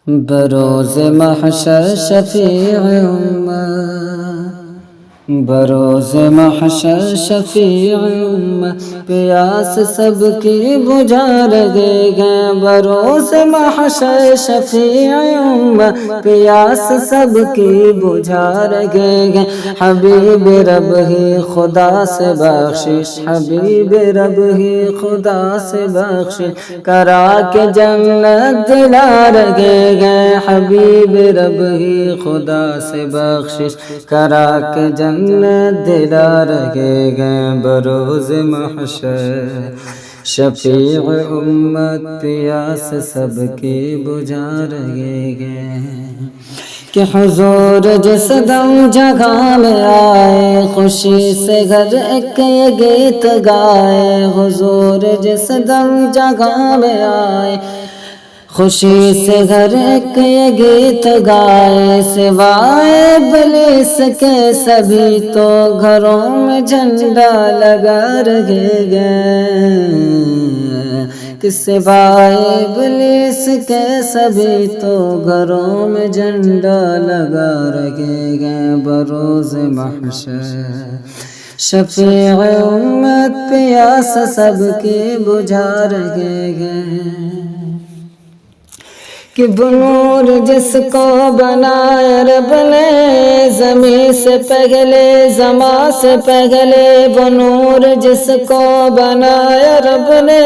بروز محشر شفیع امت، بروز محشر شفیع امت، پیاس سب کی بجھا رہے گے۔ بروز محشر شفیع امت، پیاس سب کی بجھا رہے گے۔ حبیب رب ہی خدا سے بخشش، حبیب رب ہی خدا سے بخشش، کرا کے جنت دلا رہے گے۔ حبیب رب ہی خدا سے بخشش، کرا کے جنت دلا رہے گے۔ بروز محشر شفیع امت، پیاس سب کی بجھا رہے گے۔ کہ حضور جس دم جگہ میں آئے، خوشی سے گھر ایک یہ گیت گائے۔ حضور جس دم جگہ میں آئے، خوشی سے گھر ایک یہ گیت گائے۔ سوائے ابلیس کے سبھی تو گھروں میں جھنڈا لگا رہے گے۔ کہ سوائے ابلیس کے سبھی تو گھروں میں جھنڈا لگا رہے گے۔ بروز محشر شفیع امت، پیاس سب کی بجھا رہے گے۔ کہ بنور جس کو بنایا رب نے زمین سے پہلے، زماں سے پہلے، بنور جس کو بنایا رب نے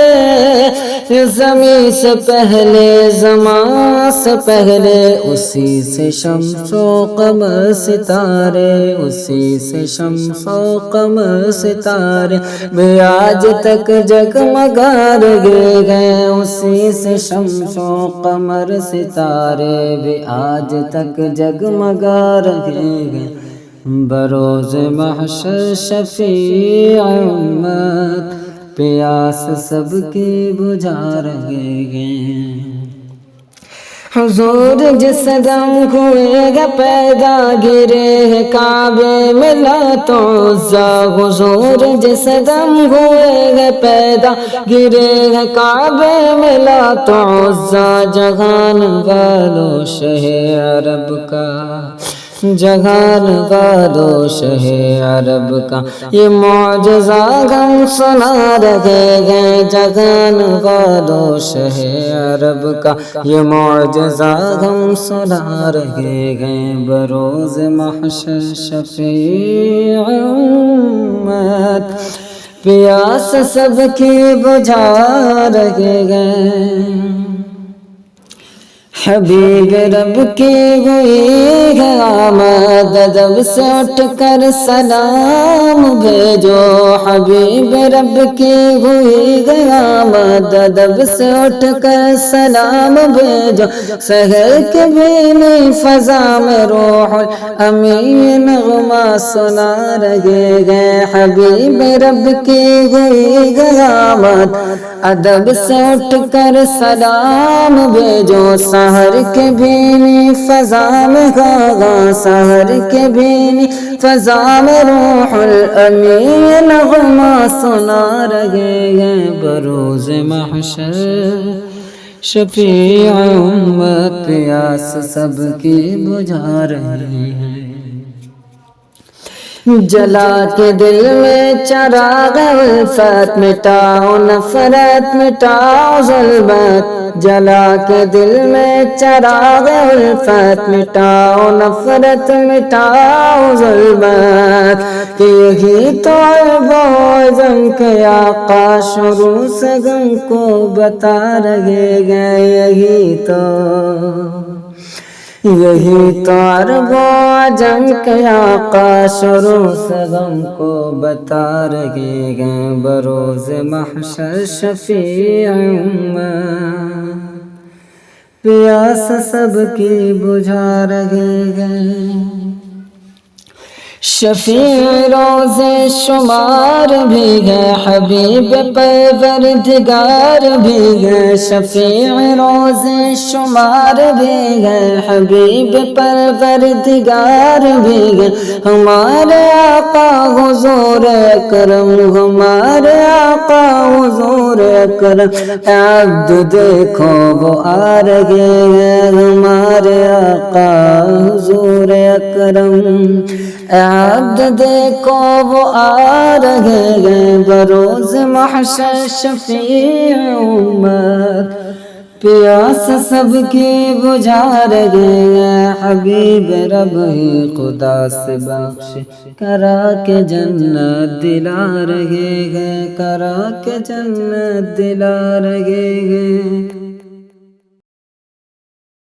زمین سے پہلے، زماں سے پہلے، اسی سے شمس و قمر ستارے، اسی سے شمس و قمر ستارے بھی آج تک جگمگا رہے گئے۔ اسی سے شمس و قمر ستارے بھی آج تک جگمگا رہے گے۔ بروز محشر شفیع امت، پیاس سب کی بجھا رہے گے۔ حضور جس دم ہوئے گا پیدا، گرے کعبے میں لات و عزا۔ حضور جس دم ہوئے گا پیدا، گرے کعبے میں لات و عزا۔ جہان والو شہ عرب کا، جہان والو شہ عرب کا، یہ معجزہ ہم سنا رہے گے۔ جہان والو شہ عرب کا، یہ معجزہ ہم سنا رہے گے۔ بروز محشر شفیع امت، پیاس سب کی بجھا رہے گے۔ حبیب رب کی ہوئی ہے آمد، ادب سے اٹھ کر سلام بھیجو۔ حبیب رب کی ہوئی ہے آمد، ادب سے اٹھ کر سلام بھیجو۔ سحر کے بھینی فضا میں روح الامین نغمہ سنا رہے گے۔ حبیب رب کی ہوئی ہے آمد، ادب سے اٹھ کر سلام بھیجو۔ سحر کے بھینی فضا میں گاگا، سحر کے بھینی فضا میں روح الامین نغمہ سنا رہے ہیں۔ بروز محشر شفیع امت، پیاس سب کی بجھا رہے ہیں۔ جلا کے دل میں چراغ الفت، مٹاؤ نفرت مٹاؤ ظلمت۔ جلا کے دل میں چراغ الفت، مٹاؤ نفرت مٹاؤ ظلمت۔ کہ یہی تو عیب و عظم کے آقا شروع سے غم کو بتا رہے گئے۔ یہی تو عرب و عجم کے آقا شروع سے غم کو بتا رہے گے۔ بروز محشر شفیع امت، پیاس سب کی بجھا رہے گے۔ شفیع روز شمار بھی ہے، حبیب پروردگار بھی ہے۔ شفیع روز شمار بھی ہے، حبیب پروردگار بھی ہے۔ ہمارے آقا حضور اکرم، ہمارے آقا حضور اکرم، عبد دیکھو وہ آ رہے ہیں۔ ہمارے آقا حضور اکرم، اے عبد دیکھو وہ آ رہے ہیں بروز محشر شفیع امت، پیاس سب کی بجھا رہے ہیں، حبیب رب ہی خدا سے بخش کرا کے جنت دلا رہے ہیں، کرا کے جنت دلا رہے ہیں۔